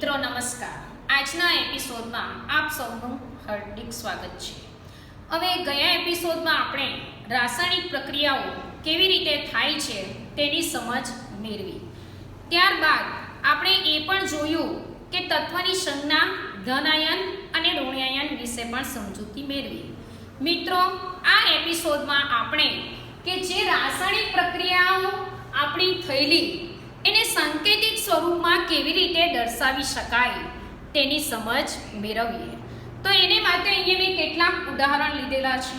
મિત્રો નમસ્કાર. આજના એપિસોડમાં આપ સૌનું હાર્દિક સ્વાગત છે. હવે ગયા એપિસોડમાં આપણે રાસાયણિક પ્રક્રિયાઓ કેવી રીતે થાય છે તેની સમજ મેળવી. ત્યારબાદ આપણે એ પણ જોયું કે તત્વની સંજ્ઞા ધનાયન અને ઋણાયન વિશે પણ સમજૂતી મેળવી. મિત્રો, આ એપિસોડમાં આપણે કે જે રાસાયણિક પ્રક્રિયાઓ આપણી થયેલી એને સાંકેતિક સ્વરૂપમાં કેવી રીતે દર્શાવી શકાય તેની સમજ મેળવીએ. તો એને માટે અહીંયા મેં કેટલાક ઉદાહરણ લીધેલા છે.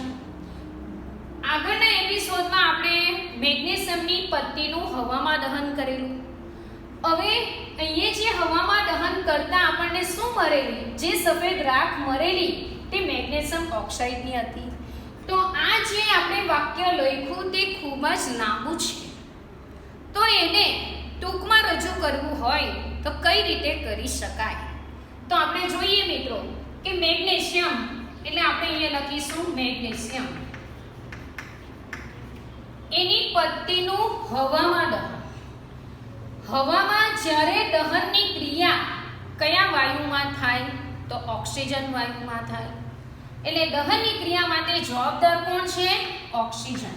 આગળના એપિસોડમાં આપણે મેગ્નેશિયમની પટ્ટીનું હવામાં દહન કરેલું. હવે અહીંયા જે હવામાં દહન કરતા આપણને શું મળેલી, જે સફેદ રાખ મળેલી તે મેગ્નેશિયમ ઓક્સાઇડની હતી. તો આ જે આપણે વાક્ય લખ્યું તે ખૂબ જ લાંબુ છે. તો એને ટૂંકમાં રજૂ કરવું હોય તો કઈ રીતે કરી શકાય? તો આપણે જોઈએ મિત્રો કે મેગ્નેશિયમ એટલે આપણે અહીંયા લખીશું મેગ્નેશિયમ, એની પટ્ટીનું હવામાં દહન. હવામાં જ્યારે દહનની ક્રિયા કયા વાયુમાં થાય તો ઓક્સિજન વાયુમાં થાય. એટલે દહનની ક્રિયા માટે જવાબદાર કોણ છે? ઓક્સિજન.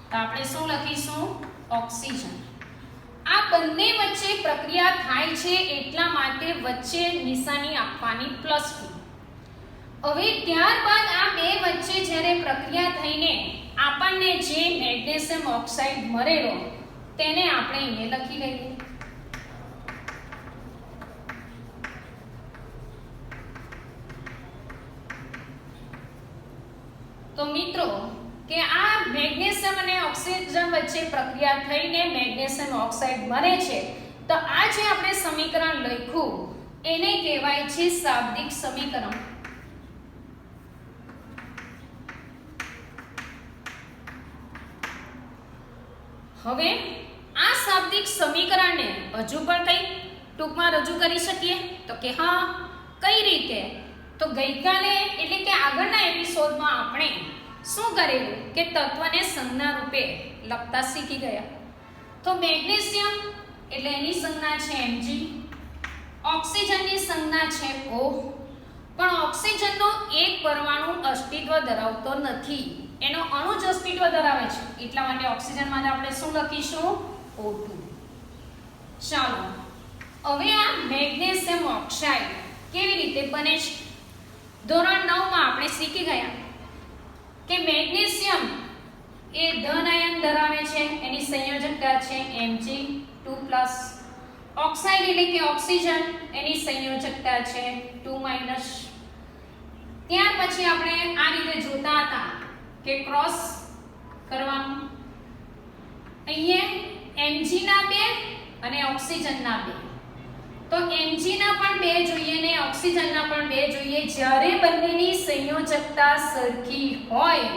તો આપણે શું લખીશું? ઓક્સિજન. આ બંને વચ્ચે પ્રક્રિયા થાય છે એટલા માટે વચ્ચે નિશાની આપવાની +2. હવે ત્યારબાદ આ બે વચ્ચે જ્યારે પ્રક્રિયા થઈને આપણને જે મેગ્નેશિયમ ઓક્સાઇડ મળેલો તેને આપણે અહીંયા લખી લઈએ. તો મિત્રો કે આ મેગ્નેશિયમ અને ઓક્સિજન વચ્ચે પ્રક્રિયા થઈને મેગ્નેશિયમ ઓક્સાઇડ મળે છે. તો આ જે આપણે સમીકરણ લખ્યું એને કહેવાય છે શાબ્દિક સમીકરણ. હવે આ શાબ્દિક સમીકરણને હજુ પણ કઈ ટૂંકમાં રજૂ કરી શકીએ તો કે હા, કઈ રીતે? તો ગઈકાલે એટલે કે આગળના એપિસોડમાં આપણે શું કરેલું કે તત્વને સંજ્ઞા રૂપે લખતા શીખી ગયા. તો મેગ્નેશિયમ એટલે એની સંજ્ઞા છે Mg, ઓક્સિજનની સંજ્ઞા છે O. પણ ઓક્સિજનનો એક પરમાણુ અસ્તિત્વ ધરાવતો નથી, એનો અણુ જ અસ્તિત્વ ધરાવે છે. એટલા માટે ઓક્સિજન માટે આપણે શું લખીશું? O2. ચાલો, હવે આ મેગ્નેશિયમ ઓક્સાઇડ કેવી રીતે બને છે? ધોરણ 9 માં આપણે શીખી ગયા કે મેગ્નેશિયમ એ ધન આયન ધરાવે છે, એની સંયોજકતા છે Mg2+. ઓક્સાઇડ એટલે કે ઓક્સિજન, એની સંયોજકતા છે 2-. ત્યાર પછી આપણે આ રીતે જોતા હતા કે ક્રોસ કરવાનું. અહીંયા Mg ના 2 અને ઓક્સિજન ના 2. તો Mg ના પણ 2 જોઈએ ને ઓક્સિજનના પણ 2 જોઈએ. જ્યારે બંનેની સંયોજકતા સરખી હોય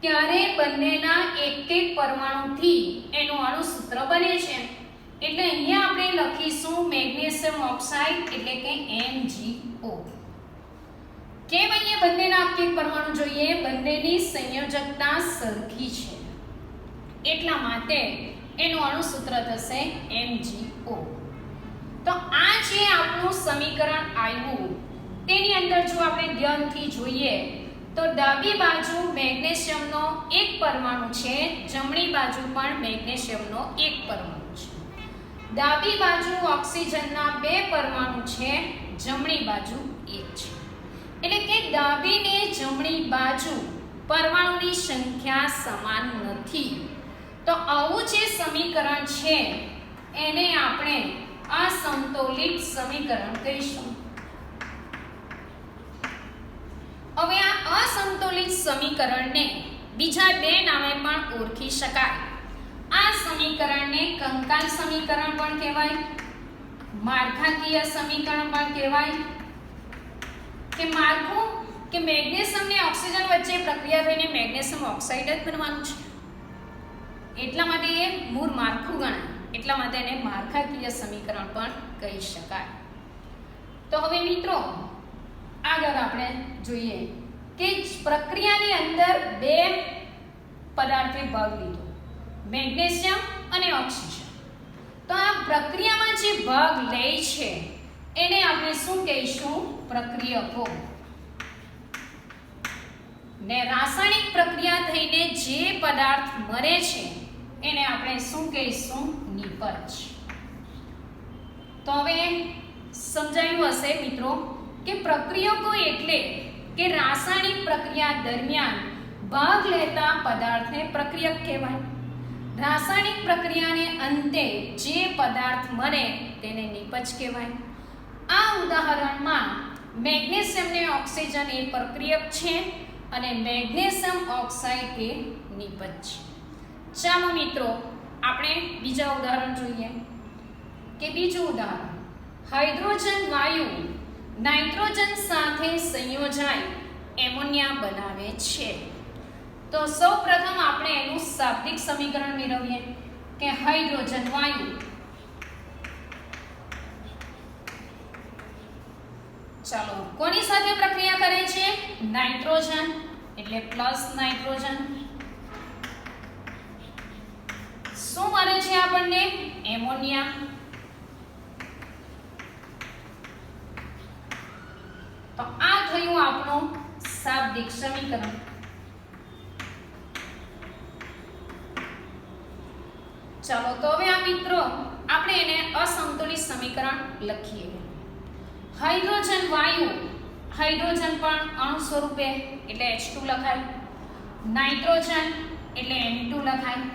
ત્યારે બંનેના એક પરમાણુથી એનું અણુસૂત્ર બને છે. એટલે અહીંયા આપણે લખીશું મેગ્નેશિયમ ઓક્સાઇડ એટલે કે MgO. કેમ અહીંયા બંનેના એક પરમાણુ જોઈએ? બંનેની સંયોજકતા સરખી છે એટલા માટે એનું અણુસૂત્ર થશે MgO. તો આ જે આપણું સમીકરણ આવ્યું તેની અંદર જો આપણે ધ્યાનથી જોઈએ તો ડાબી બાજુ મેગ્નેશિયમનો એક પરમાણુ છે, જમણી બાજુ પણ મેગ્નેશિયમનો એક પરમાણુ છે. ડાબી બાજુ ઓક્સિજનના 2 પરમાણુ છે, જમણી બાજુ 1 છે. એટલે કે ડાબી ને જમણી બાજુ પરમાણુની સંખ્યા સમાન નથી. તો આવું જે સમીકરણ છે એને આપણે અસંતુલિત સમીકરણ કહીશું. હવે આ અસંતુલિત સમીકરણને બીજા 2 નામે પણ ઓળખી શકાય. આ સમીકરણને કંકાલ સમીકરણ પણ કહેવાય, માળખાકીય સમીકરણ પણ કહેવાય. કે માળખું કે મેગ્નેશિયમ ને ઓક્સિજન વચ્ચે પ્રક્રિયા થઈને મેગ્નેશિયમ ઓક્સાઇડ જ બનવાનું છે એટલા માટે એ મૂળ માળખું ગણાય. એટલા માટે એને માળખાકીય સમીકરણ પણ કહી શકાય. તો હવે મિત્રો આગળ આપણે જોઈએ કે પ્રક્રિયાની અંદર 2 પદાર્થે ભાગ લીધો, મેગ્નેશિયમ અને ઓક્સિજન. તો આ પ્રક્રિયામાં જે ભાગ લે છે એને આપણે શું કહીશું? પ્રક્રિયકો. ને રાસાયણિક પ્રક્રિયા થઈને જે પદાર્થ મળે છે એને આપણે શું કહીશું? નિપજ. તો હવે સમજાયું હશે મિત્રો કે પ્રક્રિયકો એટલે કે રાસાયણિક પ્રક્રિયા દરમિયાન ભાગ લેતા પદાર્થને પ્રક્રિયક કહેવાય. રાસાયણિક પ્રક્રિયાને અંતે જે પદાર્થ મળે તેને નિપજ કહેવાય. આ ઉદાહરણમાં મેગ્નેશિયમ ને ઓક્સિજન એ પ્રક્રિયક છે અને મેગ્નેશિયમ ઓક્સાઇડ એ નિપજ છે. ચાલો મિત્રો આપણે બીજા ઉદાહરણ જોઈએ. કે બીજું ઉદાહરણ, હાઇડ્રોજન વાયુ નાઇટ્રોજન સાથે સંયોજાઈ એમોનિયા બનાવે છે. તો સૌપ્રથમ આપણે એનું શાબ્દિક સમીકરણ મેળવીએ કે હાઇડ્રોજન વાયુ ચાલો કોની સાથે પ્રક્રિયા કરે છે? નાઇટ્રોજન એટલે પ્લસ નાઇટ્રોજન. શું મળે છે આપણને? એમોનિયા. તો આ થયું આપણું શાબ્દિક સમીકરણ. ચાલો તો હવે આ મિત્રો આપણે એને અસંતુલિત સમીકરણ લખીએ. હાઇડ્રોજન વાયુ, હાઇડ્રોજન પણ અણુ સ્વરૂપે એટલે H2 લખાય, નાઇટ્રોજન એટલે N2 લખાય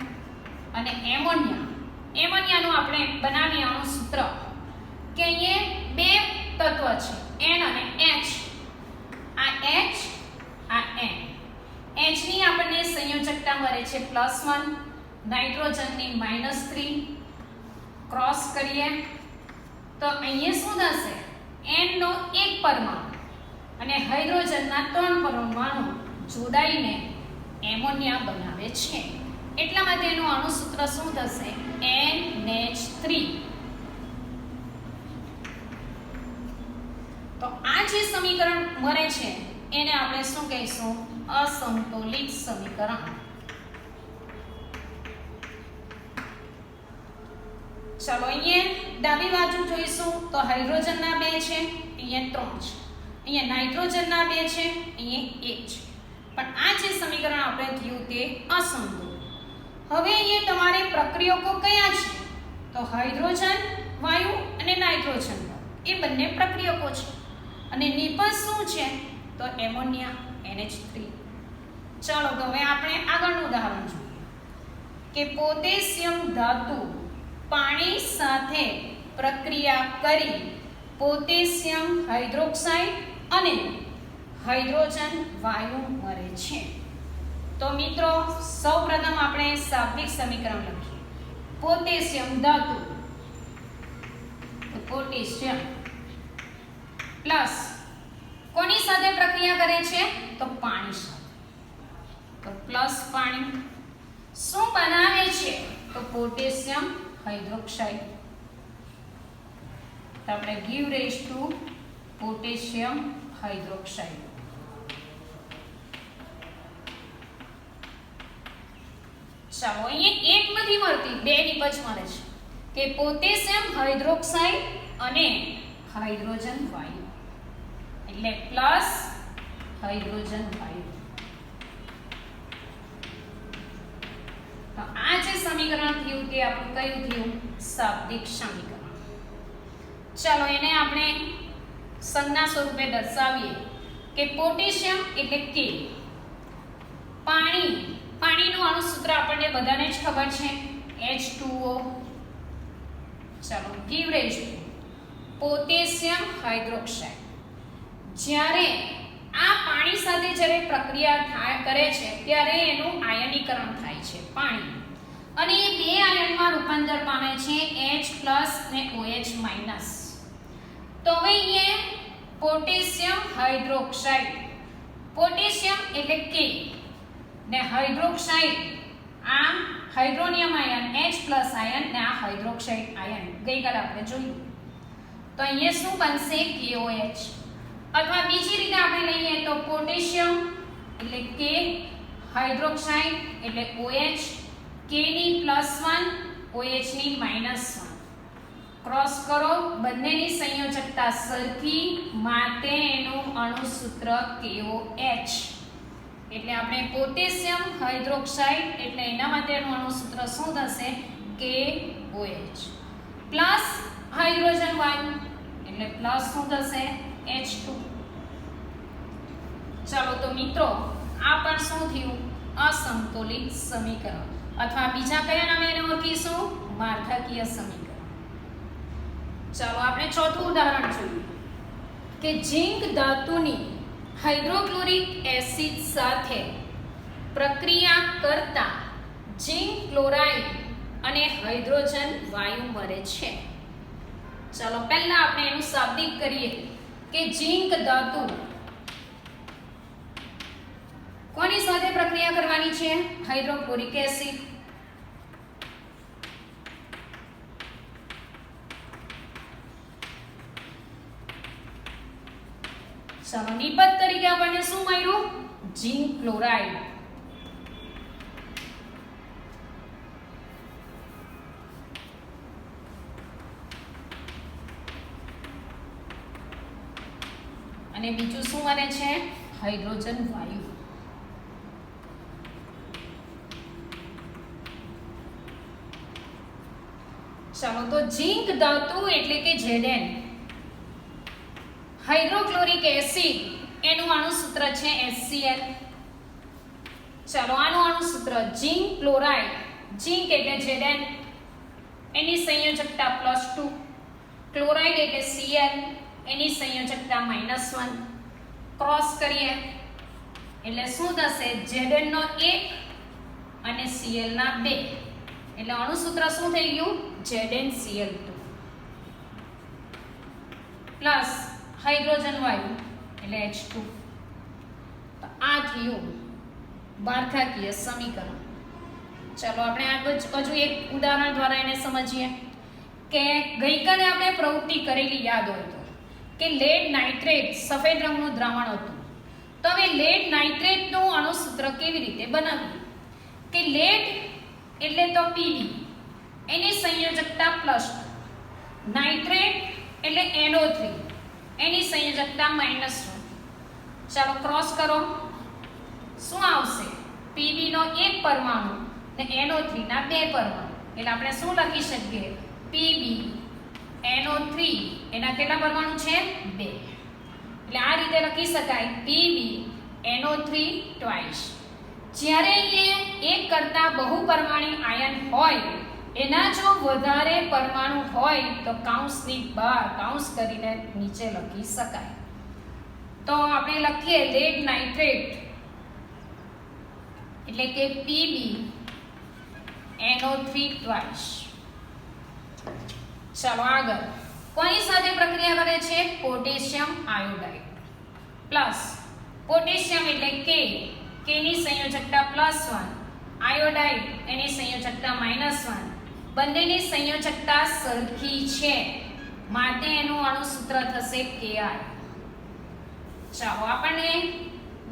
અને એમોનિયા, એમોનિયાનું આપણે બનાવીએ અણુ સૂત્ર કે અહીંયા બે તત્વ છે N અને H. આ H આ N. H ની આપણને સંયોજકતા મળે છે +1, નાઇટ્રોજનની -3. ક્રોસ કરીએ તો અહીંયા શું થશે? N નો એક પરમાણુ અને હાઇડ્રોજનના 3 પરમાણુ જોડાઈને એમોનિયા બનાવે છે. એટલા માટે એનું અણુ સૂત્ર શું થશે? NH3. તો આ જે સમીકરણ મળે છે એને આપણે શું કહીશું? અસંતુલિત સમીકરણ. ચાલો અહીંયા ડાબી બાજુ જોઈશું તો હાઇડ્રોજનના 2 છે, અહીંયા 3 છે, અહીંયા નાઇટ્રોજનના 2 છે, અહીંયા 1 છે. પણ આ જે સમીકરણ આપણે થયું તે અસંતુલિત. હવે અહીંયા તમારે પ્રક્રિયકો કયા છે? તો હાઇડ્રોજન વાયુ અને નાઇટ્રોજન એ બંને પ્રક્રિયકો છે. અને નિપજ શું છે? તો એમોનિયા NH3. ચાલો તો હવે આપણે આગળનું ઉદાહરણ જોઈએ કે પોટેશિયમ ધાતુ પાણી સાથે પ્રક્રિયા કરી પોટેશિયમ હાઇડ્રોક્સાઇડ અને હાઇડ્રોજન વાયુ મળે છે. તો મિત્રો સૌપ્રથમ આપણે શાબ્દિક સમીકરણ લખીએ. પોટેશિયમ ધાતુ, પોટેશિયમ પ્લસ કોની સાથે પ્રક્રિયા કરે છે? તો પાણી સાથે. તો પ્લસ પાણી શું બનાવે છે? તો પોટેશિયમ હાઇડ્રોક્સાઇડ. તો આપણે give rise to potassium hydroxide. ચાલો અહીંયા એક નથી મળતી, બે નિપજ મળે છે કે પોટેશિયમ હાઇડ્રોક્સાઇડ અને હાઇડ્રોજન વાયુ એટલે પ્લસ હાઇડ્રોજન વાયુ. તો આ જે સમીકરણ થયું તે આપણું કયું થયું? શાબ્દિક સમીકરણ. ચાલો એને આપણે સંજ્ઞા સ્વરૂપે દર્શાવીએ કે પોટેશિયમ એટલે કે પાણી. પાણીનું અણુ સૂત્ર આપણને બધાને જ ખબર છે H2O. ચાલો give rise to potassium hydroxide. જ્યારે આ પાણી સાથે જ્યારે પ્રક્રિયા કરે છે ત્યારે એનું આયનીકરણ થાય છે પાણી, અને એ બે આયનમાં રૂપાંતર પામે છે H+ અને OH-. તો હવે અહીંયા પોટેશિયમ હાઇડ્રોક્સાઇડ, પોટેશિયમ એટલે કે ને હાઇડ્રોક્સાઇડ આ હાઇડ્રોનિયમ આયન H+ આયન ને આ હાઇડ્રોક્સાઇડ આયન ગઈકાલે આપણે જોયું. તો અહીંયા શું બનશે? KOH. અથવા બીજી રીતે આપણે લઈએ તો પોટેશિયમ એટલે કે હાઇડ્રોક્સાઇડ એટલે OH, K ની +1 OH ની -1. ક્રોસ કરો, બંનેની સંયોજકતા સરખી, માટે એનું અણુસૂત્ર KOH. એટલે આપણે પોટેશિયમ હાઇડ્રોક્સાઇડ એટલે એના માટેનું અણુસૂત્ર શું થશે? KOH. પ્લસ હાઇડ્રોજન વાયુ એટલે પ્લસ શું થશે? H2. ચાલો તો મિત્રો આ પણ શું થયું? અસંતુલિત સમીકરણ, અથવા બીજા કયા નામે એને ઓળખીશું? માળખાકીય સમીકરણ. ચાલો આપણે ચોથું ઉદાહરણ જોઈએ કે ઝિંક ધાતુની હાઇડ્રોક્લોરિક એસિડ સાથે પ્રક્રિયા કરતા ઝિંક ક્લોરાઇડ અને હાઇડ્રોજન વાયુ મળે છે. ચાલો પહેલા આપણે એનું શાબ્દિક કરીએ કે ઝિંક ધાતુ કોની સાથે પ્રક્રિયા કરવાની છે? Hydrochloric acid. ચાલો નિપજ તરીકે આપણને શું મળ્યું? Zinc chloride. અને બીજું શું મળે છે? હાઇડ્રોજન વાયુ. ચાલો તો ઝિંક ધાતુ એટલે કે Zn, હાઇડ્રોક્લોરિક એસિડ એનું અણુસૂત્ર છે HCl. ચાલો આનું અણુસૂત્ર ઝિંક ક્લોરાઇડ, ઝિંક એટલે Zn, એની સંયોજકતા +2, ક્લોરાઇડ એટલે Cl, એની સંયોજકતા -1. ક્રોસ કરીએ એટલે શું થશે? Zn નો 1 અને Cl ના 2 એટલે અણુસૂત્ર શું થઈ ગયું? ZnCl2 પ્લસ હાઇડ્રોજન વાયુ એટલે H2. તો આ થયું માળખાકીય સમીકરણ. ચાલો આપણે હજુ એક ઉદાહરણ દ્વારા એને સમજીએ કે ગઈકાલે આપણે પ્રવૃત્તિ કરેલી યાદ હોય તો કે લેડ નાઇટ્રેટ સફેદ રંગનું દ્રાવણ હતું. તો હવે લેડ નાઇટ્રેટનું અણુસૂત્ર કેવી રીતે બનાવ્યું? કે લેડ એટલે તો Pb, એની સંયોજકતા +2, નાઇટ્રેટ એટલે NO3, એની સંયોજકતા -1. ચાલો ક્રોસ કરો, શું આવશે? Pb નો 1 પરમાણુ ને NO3 ના 2 પરમાણુ એટલે આપણે શું લખી શકીએ? Pb NO3 એના કેટલા પરમાણુ છે? 2. એટલે આ રીતે લખી શકાય Pb NO3 ટ્વાઇસ. જ્યારે અહીંયા એક કરતા બહુપરમાણુ આયન હોય, એના જો વધારે પરમાણુ હોય તો કૌંસની બહાર કૌંસ કરીને નીચે લખી શકાય. તો આપણે લખીએ લેડ નાઇટ્રેટ એટલે કે Pb NO3 ટ્વાઇસ. ચાલો આગળ કોની સાથે પ્રક્રિયા કરે છે? પોટેશિયમ આયોડાઇડ પ્લસ પોટેશિયમ એટલે K ની સંયોજકતા +1, આયોડાઇડ એની સંયોજકતા -1, બંનેની સંયોજકતા સરખી છે માટે એનું અણુસૂત્ર થશે Ki. ચાલો આપણને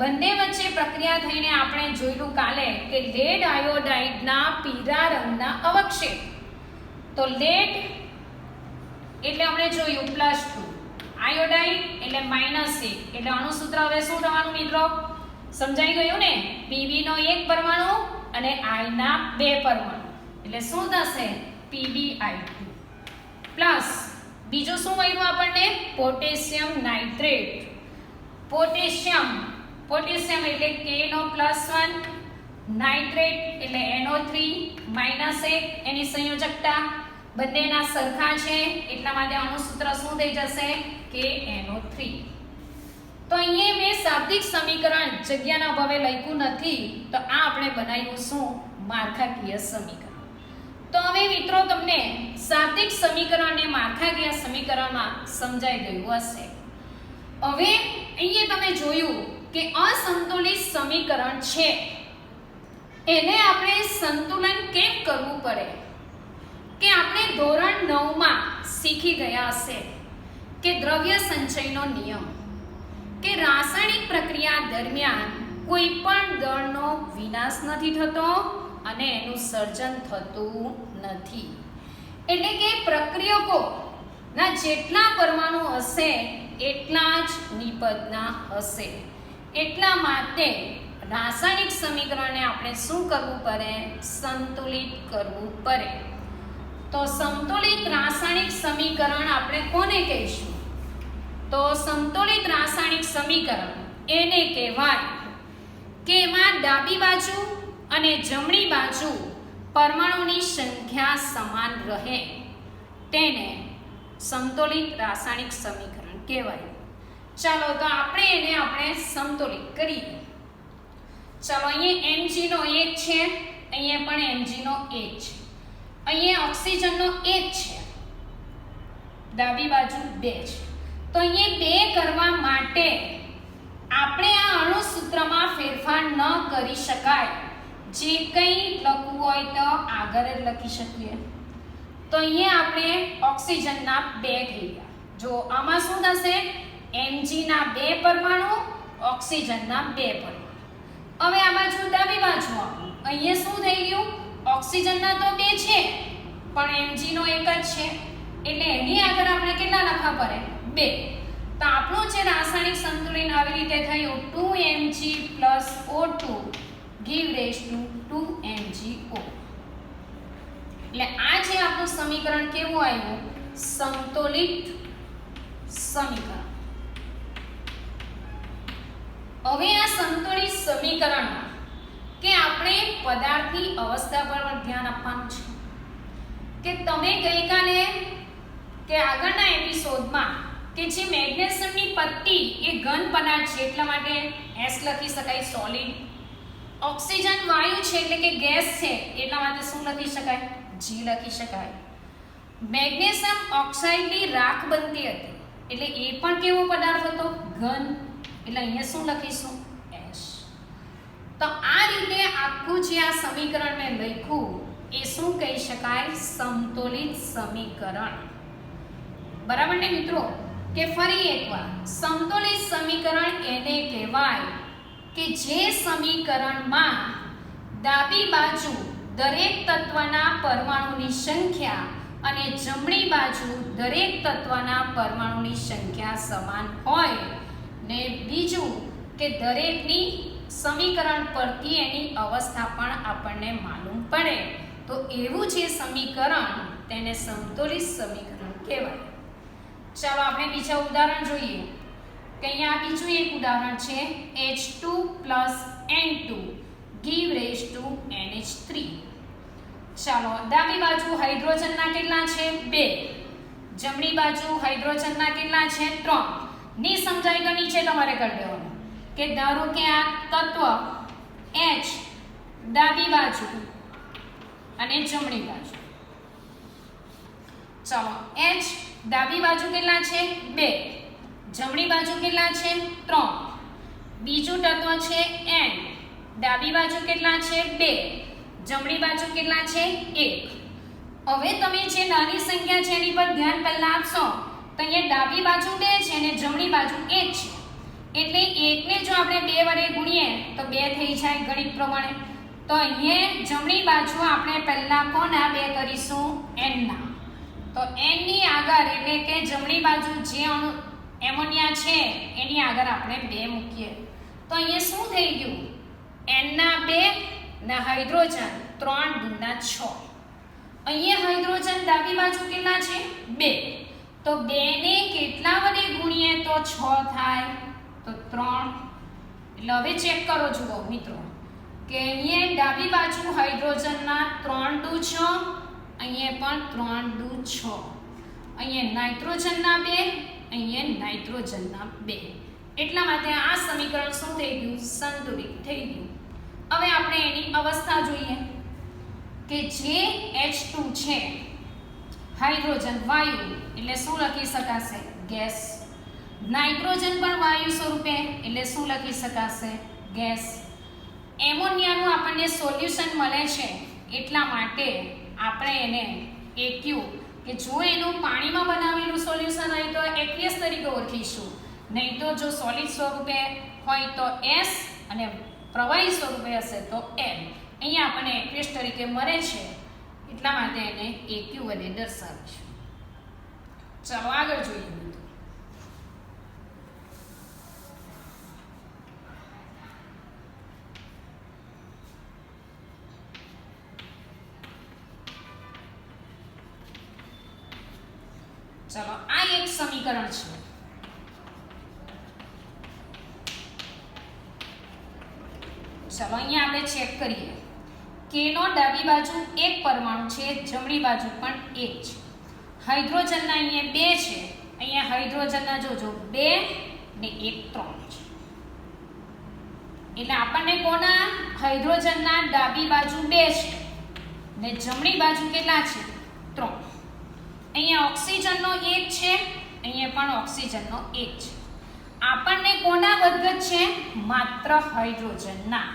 બંને વચ્ચે પ્રક્રિયા થઈને આપણે જોયું કાલે કે લેડ આયોડાઇડના પીળા રંગના અવક્ષેપ. તો લેડ એટલે આપણે જોયું +2, આયોડાઇડ એટલે -1 એટલે અણુસૂત્ર હવે શું થવાનું મિત્રો? સમજાઈ ગયું ને? Pb નો 1 પરમાણુ અને I ના 2 પરમાણુ એટલે શું થશે? PbI2 પ્લસ બીજું શું મળ્યું આપણને? Potassium nitrate. પોટેશિયમ એટલે K નો +1, નાઇટ્રેટ એટલે NO3 -1, એની સંયોજકતા બંનેના સરખા છે એટલા માટે અણુસૂત્ર શું થઈ જશે? KNO3. તો અહીંયા મેં શાબ્દિક સમીકરણ જગ્યાના અભાવે લખ્યું નથી, તો આ આપણે બનાવ્યું શું? માળખાકીય સમીકરણ. તો હવે મિત્રો તમને શાબ્દિક સમીકરણ અને માળખાકીય સમીકરણમાં સમજાઈ ગયું હશે. હવે અહીંયા તમે જોયું કે અસંતુલિત સમીકરણ છે, એને આપણે સંતુલન કેમ કરવું પડે? કે આપણે ધોરણ 9 માં શીખી ગયા હશે કે દ્રવ્ય સંચયનો નિયમ, કે રાસાયણિક પ્રક્રિયા દરમિયાન કોઈ પણ દળનો વિનાશ નથી થતો અને એનું સર્જન થતું નથી. એટલે કે પ્રક્રિયકો ના જેટલા પરમાણુ હશે એટલા જ નિપજના હશે. એટલા માટે રાસાયણિક સમીકરણને આપણે શું કરવું પડે? સંતુલિત કરવું પડે. તો સંતુલિત રાસાયણિક સમીકરણ આપણે કોને કહીશું? તો સંતુલિત રાસાયણિક સમીકરણ એને કહેવાય કે એમાં ડાબી બાજુ અને જમણી બાજુ પરમાણુની સંખ્યા સમાન રહે, તેને સંતુલિત રાસાયણિક સમીકરણ કહેવાય. ચાલો તો આપણે સંતુલિત કરીએ. ચાલો અહીંયા Mg નો 1 છે, અહીંયા પણ Mg નો 1 છે, અહીંયા ઓક્સિજનનો 1 છે, ડાબી બાજુ 2 છે. તો અહીંયા 2 કરવા માટે આપણે આ અણુ સૂત્રમાં ફેરફાર ન કરી શકાય. જે કંઈ લખવું હોય તો આગળ જ લખી શકીએ. તો અહીંયા આપણે ઓક્સિજનના 2 થઈ ગયા. જો આમાં શું થશે? Mg ના 2 પરમાણુ, ઓક્સિજનના 2 પરમાણુ. હવે આ બાજુ ડાબી બાજુ અહીંયા શું થઈ ગયું? ઓક્સિજનના તો 2 છે પણ Mg નો 1 જ છે, એટલે એની આગળ આપણે કેટલા લખવા પડે? 2. તો આપણું જે રાસાયણિક સંતુલન આવી રીતે થયું 2Mg + O2 give raised to 2MgO. એટલે આ જે આપણું સમીકરણ કેવું આવ્યું? સંતુલિત સમીકરણ. હવે આ સંતુલિત સમીકરણમાં કે આપણે પદાર્થની અવસ્થા પર ધ્યાન આપવાનું છે. કે તમે ગઈકાલે કે આગળના એપિસોડમાં કે જે મેગ્નેશિયમની પટ્ટી એ ઘન પદાર્થ છે એટલા માટે S લખી શકાય સોલિડ. ઓક્સિજન વાયુ છે એટલે કે ગેસ છે એટલા માટે શું લખી શકાય? G લખી શકાય. મેગ્નેશિયમ ઓક્સાઇડની રાખ બનતી હતી એટલે એ પણ કેવો પદાર્થ હતો? ઘન. એટલે અહીંયા શું લખીશું? S. તો આ રીતે આખું જે આ સમીકરણ મેં લખ્યું એ શું કહી શકાય? સંતુલિત સમીકરણ. બરાબર ને મિત્રો? કે ફરી એકવાર સંતુલિત સમીકરણ એને કહેવાય કે જે સમીકરણમાં ડાબી બાજુ દરેક તત્વના પરમાણુની સંખ્યા અને જમણી બાજુ દરેક તત્વના પરમાણુની સંખ્યા સમાન હોય ને બીજું કે દરેકની સમીકરણ પરથી એની અવસ્થા પણ આપણને માલુમ પડે, તો એવું જે સમીકરણ તેને સંતુલિત સમીકરણ કહેવાય. ચાલો આપણે બીજા ઉદાહરણ જોઈએ. કે અહીંયા બીજું એક ઉદાહરણ છે H2 + N2 give raised to NH3. ચાલો ડાબી બાજુ હાઇડ્રોજનના કેટલા છે? 2. જમણી બાજુ હાઇડ્રોજનના કેટલા છે? 3. ની સમજાય કે નીચે તમારે કરી દેવાનું. કે ધારો કે આ તત્વ H ડાબી બાજુ અને જમણી બાજુ. ચાલો H ડાબી બાજુ કેટલા છે? 2. જમણી બાજુ કેટલા છે? 3. બીજું તત્વ છે N ડાબી બાજુ કેટલા છે? 2. જમણી બાજુ કેટલા છે? 1. હવે તમે જે નાની સંખ્યા છે એની પર ધ્યાન પહેલા આપશો તો અહીંયા ડાબી બાજુ 2 છે અને જમણી બાજુ 1 છે. એટલે 1 ને જો આપણે 2 વડે ગુણીએ તો 2 થઈ જાય ગણિત પ્રમાણે. તો અહીંયા જમણી બાજુ આપણે પહેલા કોના 2 કરીશું? N ના. તો N ની આગળ એટલે કે જમણી બાજુ જે એમોનિયા છે એની આગળ આપણે 2 મૂકીએ તો અહીંયા શું થઈ ગયું? N ના 2 ના હાઇડ્રોજન 3 ગુણ્યા 6. અહીંયા હાઇડ્રોજન ડાબી બાજુ કેટલા છે? 2. તો 2 ને કેટલા વડે ગુણીએ તો 6 થાય? તો 3. એટલે હવે ચેક કરો જુઓ મિત્રો કે અહીંયા ડાબી બાજુ હાઇડ્રોજનના 3 દુ 6, અહીંયા પણ 3 દુ 6. અહીંયા નાઇટ્રોજનના 2, અહીંયા નાઇટ્રોજનના 2. એટલા માટે આ સમીકરણ શું થઈ ગયું? સંતુલિત થઈ ગયું. હવે આપણે એની અવસ્થા જોઈએ કે જે H2 છે હાઇડ્રોજન વાયુ એટલે શું લખી શકાશે? ગેસ. નાઇટ્રોજન પણ વાયુ સ્વરૂપે એટલે શું લખી શકાશે? ગેસ. એમોનિયાનું આપણને સોલ્યુશન મળે છે એટલા માટે આપણે એને AQ કે જો એનું પાણીમાં બનાવેલું સોલ્યુશન હોય તો aqueous તરીકે ઓળખીશું, નહીં તો જો સોલિડ સ્વરૂપે હોય તો S અને પ્રવાહી સ્વરૂપે હશે તો M. અહીંયા આપણને aqueous તરીકે મળે છે એટલા માટે એને AQ વડે દર્શાવીશું. ચાલો આગળ જોઈએ. ચાલો આ એક સમીકરણ છે. ચાલો અહીંયા આપણે ચેક કરીએ. કે નો ડાબી બાજુ એક પરમાણુ છે, જમણી બાજુ પણ એક છે. હાઇડ્રોજનના અહીંયા બે છે, અહીંયા હાઇડ્રોજનના જોજો 2 ને 1 3 છે. એટલે આપણને કોના હાઇડ્રોજનના ડાબી બાજુ 2 છે ને જમણી બાજુ કેટલા છે 3. અહીંયા ઓક્સિજનનો 1 છે, અહીંયા પણ ઓક્સિજનનો 1 છે. આપણને કોના વધઘટ છે? માત્ર હાઇડ્રોજનના.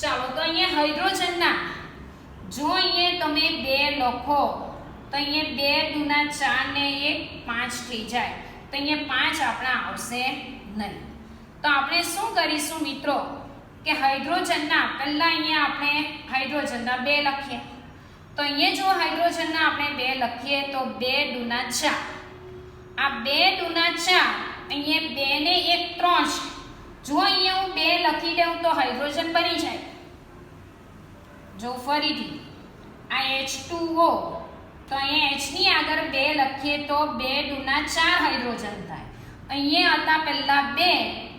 ચાલો તો અહીંયા હાઇડ્રોજનના જો અહીંયા તમે 2 લખો તો અહીંયા 2 દુના 4 ને 1 5 થઈ જાય. તો અહીંયા 5 આપણા આવશે નહીં. તો આપણે શું કરીશું મિત્રો કે હાઇડ્રોજનના પહેલા અહીંયા આપણે હાઇડ્રોજનના 2 લખીએ. તો અહીંયા જો હાઇડ્રોજનના આપણે 2 લખીએ તો 2 દુના 4. આ 2 દુના 4 અહીંયા 2 ને 1 3 છે. જો અહીંયા હું 2 લખી દઉં તો હાઇડ્રોજન બની જાય. જો ફરીથી આ H2O તો અહીંયા H ની આગળ 2 લખીએ તો 2 દુના 4 હાઇડ્રોજન થાય. અહીંયા હતા પહેલા 2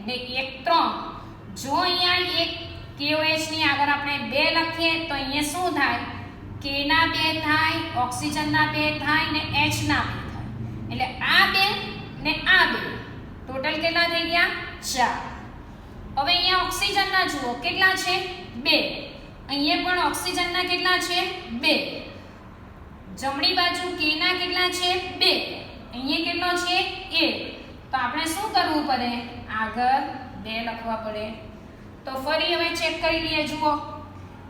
ને 1 3. જો અહીંયા એક KOH ની આગળ આપણે 2 લખીએ તો અહીંયા શું થાય? K ના 2 થાય, ઓક્સિજન ના 2 થાય ને H ના 2 થાય. એટલે આ 2 ને આ 2 ટોટલ કેટલા થઈ ગયા? 4. હવે અહીંયા ઓક્સિજનના જુઓ કેટલા છે? 2. અહીંયા પણ ઓક્સિજનના કેટલા છે? 2. જમણી બાજુ K ના કેટલા છે? 2. અહીંયા કેટલો છે? 1. તો આપણે શું કરવું પડે? આગળ 2 લખવા પડે. તો ફરી હવે ચેક કરી લઈએ. જુઓ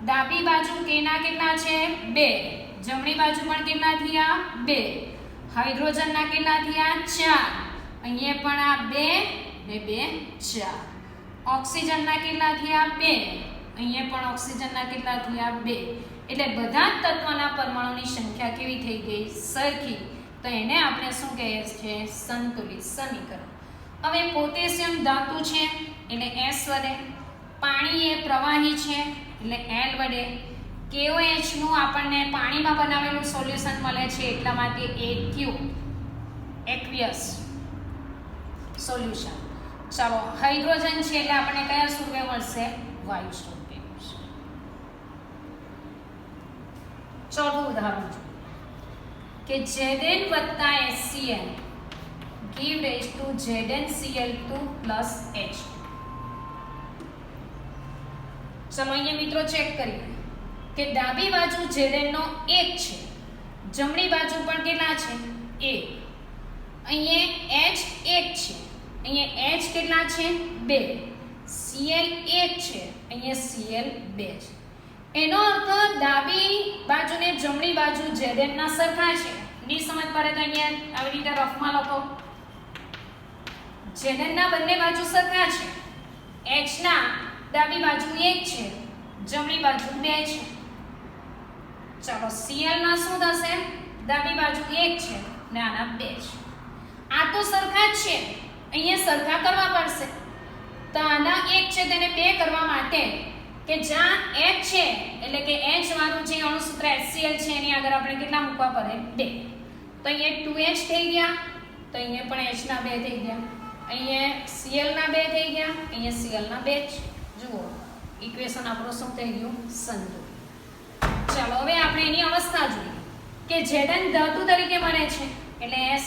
ડાબી બાજુ K ના કેટલા છે? 2. જમણી બાજુ પણ કેટલા થયા? 2. હાઇડ્રોજનના કેટલા થયા? 4. અહીંયા પણ આ 2 ને 2 4. ઓક્સિજનના કેટલા થયા? 2. અહીંયા પણ ઓક્સિજનના કેટલા થયા? 2. એટલે બધા જ તત્વના પરમાણુની સંખ્યા કેવી થઈ ગઈ? સરખી. તો એને આપણે શું કહીએ છીએ? સંતુલિત સમીકરણ. હવે પોટેશિયમ ધાતુ છે એટલે S વડે, પાણી એ પ્રવાહી છે એટલે L વડે, KOH નું આપણને પાણીમાં બનાવેલું સોલ્યુશન મળે છે એટલા માટે AQ એક્વિયસ સોલ્યુશન. ચાલો હાઇડ્રોજન છે એટલે આપણને કયા સ્વરૂપે મળશે? વાયુ સ્વરૂપે મળશે. ચોથું ઉદાહરણ જો કે Zn વત્તા HCl give raise to ZnCl2 plus H. ચલો અહીંયા મિત્રો ચેક કરીએ કે ડાબી બાજુ Zn નો 1 છે, જમણી બાજુ પણ કેટલા છે? 1. અહીંયા H 1 છે, અહીંયા H કેટલા છે? 2. Cl 1 છે, અહીંયા Cl 2 છે. એનો અર્થ ડાબી બાજુ ને જમણી બાજુ Zn ના સરખા છે. ની સમજ પડે તો અહીંયા આવી રીતે રફમાં લખો. Zn ના બંને બાજુ સરખા છે. H ના ડાબી બાજુ 1 છે, જમણી બાજુ 2 છે. ચાલો Cl ના શું થશે? ડાબી બાજુ 1 છે ને આના 2 છે. આ તો સરખા જ છે, અહીંયા સરખા કરવા પડશે. તો આના 1 છે તેને 2 કરવા માટે કે જ્યાં H છે એટલે કે H વાળું જે અણુસૂત્ર HCl છે એની આગળ આપણે કેટલા મૂકવા પડે? 2. તો અહીંયા 2H થઈ ગયા, તો અહીંયા પણ H ના 2 થઈ ગયા, અહીંયા Cl ના 2 થઈ ગયા, અહીંયા Cl ના 2 છે. જુઓ ઇક્વેશન આપણું શું થઈ ગયું? સંતુલિત. ચાલો હવે આપણે એની અવસ્થા જોઈએ કે Zn ધાતુ તરીકે મળે છે એટલે S,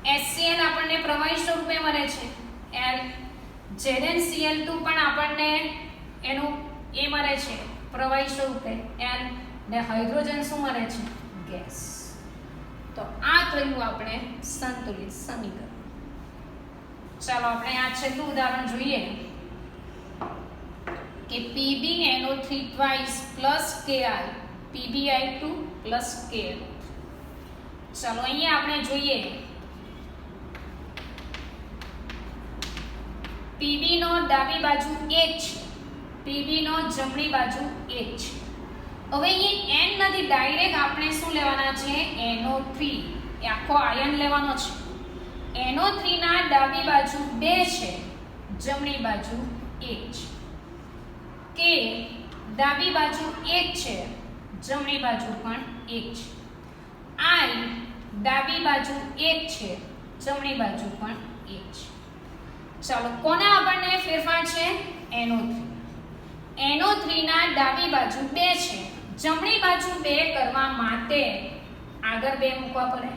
HCl આપણને પ્રવાહી સ્વરૂપે મળે છે L, ZnCl2 પણ આપણને એનું એ મળે છે પ્રવાહી સ્વરૂપે N, ને હાઇડ્રોજન શું મળે છે? ગેસ. તો આ થયું આપણે સંતુલિત સમીકરણ. ચાલો આપણે આ છેલ્લું ઉદાહરણ જોઈએ કે PbNO3 twice plus Ki PbI2 plus Kn. ચાલો અહીંયા આપણે જોઈએ Pb નો ડાબી બાજુ 1 છે, Pb નો જમણી બાજુ 1 છે. હવે અહીં N નથી, ડાયરેક્ટ આપણે શું લેવાના છે? NO3 એ આખો આયન લેવાનો છે. NO3 ના ડાબી બાજુ 2 છે, જમણી બાજુ 1 છે. કે ડાબી બાજુ 1 છે, જમણી બાજુ પણ 1 છે. I ડાબી બાજુ 1 છે, જમણી બાજુ પણ 1 છે. ચાલો કોના આપણને ફેરફાર છે? NO3. NO3 ના ડાબી બાજુ 2 છે, જમણી બાજુ 2 કરવા માટે આગળ 2 મૂકવા પડે.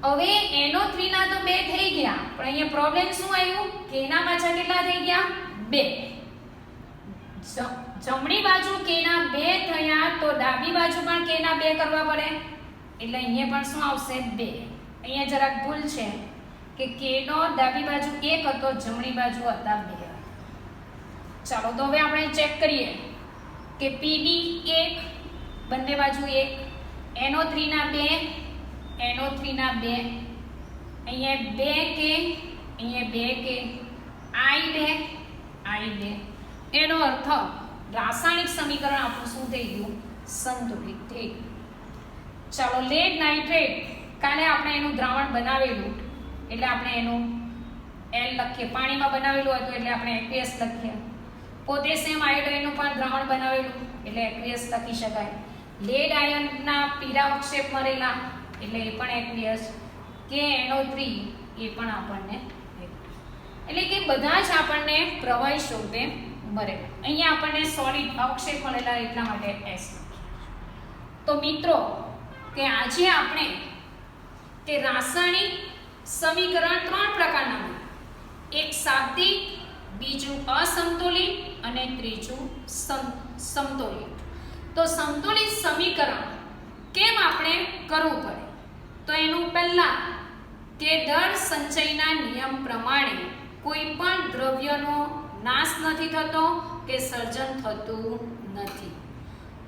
હવે NO3 ના તો 2 થઈ ગયા, પણ અહીંયા પ્રોબ્લેમ શું આવ્યું કે એના પાછા કેટલા થઈ ગયા? 2. જમણી બાજુ k ના 2 થયા તો ડાબી બાજુ પણ k ના 2 કરવા પડે, એટલે અહીંયા પણ શું આવશે? 2. અહીંયા જરાક ભૂલ છે કે k નો ડાબી બાજુ 1 હતો, જમણી બાજુ હતા 2. ચાલો તો હવે આપણે ચેક કરીએ કે Pb 1 બંને બાજુ 1, NO3 ના 2, NO3 ના 2, અહીંયા 2k, અહીંયા 2k, I2, એનો અર્થ રાસાયણિક સમીકરણ આપણું શું થઈ ગયું? સંતુલિત થઈ ગયું. ચાલો લેડ નાઇટ્રેટ, કાલે આપણે એનું દ્રાવણ બનાવેલું એટલે આપણે એનું L લખીએ. પાણીમાં બનાવેલું હતું એટલે આપણે aqueous લખીએ. પોટેશિયમ આયોડાઇડનું પણ દ્રાવણ બનાવેલું એટલે aqueous લખી શકાય. લેડ આયનના પીળા અવક્ષેપ મળેલા એટલે એ પણ aqueous. KNO3 એ પણ આપણને, એટલે કે બધા જ આપણને પ્રવાહી સ્વરૂપે મળે. અહીંયા આપણને સોલિડ અવક્ષેપ મળેલા એટલા માટે S. તો મિત્રો કે આજે આપણે કે રાસાયણિક સમીકરણ 3 પ્રકારના મળે. એક શાબ્દિક, બીજું અસંતુલિત અને ત્રીજું સમતોલિત. તો સંતુલિત સમીકરણ કેમ આપણે કરવું પડે? તો એનું પહેલા કે દળ સંચયના નિયમ પ્રમાણે કોઈ પણ દ્રવ્યનો નાશ નથી થતો કે સર્જન થતું નથી.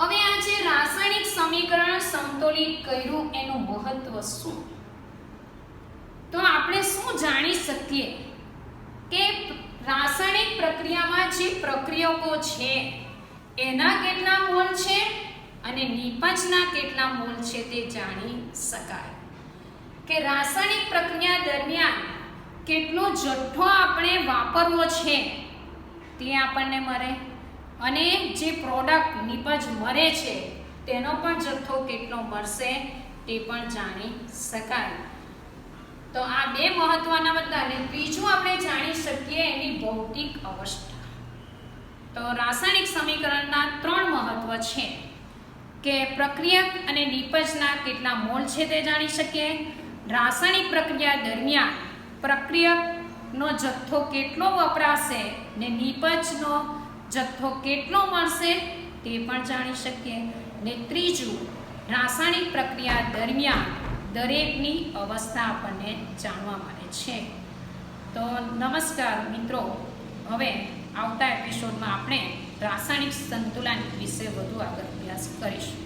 હવે આ જે રાસાયણિક સમીકરણ સમતોલિત કર્યું એનું મહત્વ શું? તો આપણે શું જાણી શકીએ કે રાસાયણિક પ્રક્રિયામાં જે પ્રક્રિયકો છે એના કેટલા મોલ છે અને નિપજના કેટલા મોલ છે તે જાણી શકાય. કે રાસાયણિક પ્રક્રિયા દરમિયાન કેટલો જથ્થો આપણે વાપરવો છે તે આપણને મળે, અને જે પ્રોડક્ટ નિપજ મળે છે તેનો પણ જથ્થો કેટલો મળશે તે પણ જાણી શકાય. તો આ 2 મહત્વના મુદ્દા. અને ત્રીજું આપણે જાણી શકીએ એની ભૌતિક અવસ્થા. તો રાસાયણિક સમીકરણના 3 મહત્વ છે કે પ્રક્રિયક અને નિપજના કેટલા મોલ છે તે જાણી શકીએ, રાસાયણિક પ્રક્રિયા દરમિયાન પ્રક્રિયકનો જથ્થો કેટલો વપરાશે ને નિપજનો જથ્થો કેટલો મળશે તે પણ જાણી શકીએ, ને ત્રીજું રાસાયણિક પ્રક્રિયા દરમિયાન દરેકની અવસ્થા આપણને જાણવા મળે છે. તો નમસ્કાર મિત્રો, હવે આવતા એપિસોડમાં આપણે રાસાયણિક સંતુલન વિશે વધુ આગળ અભ્યાસ કરીશું.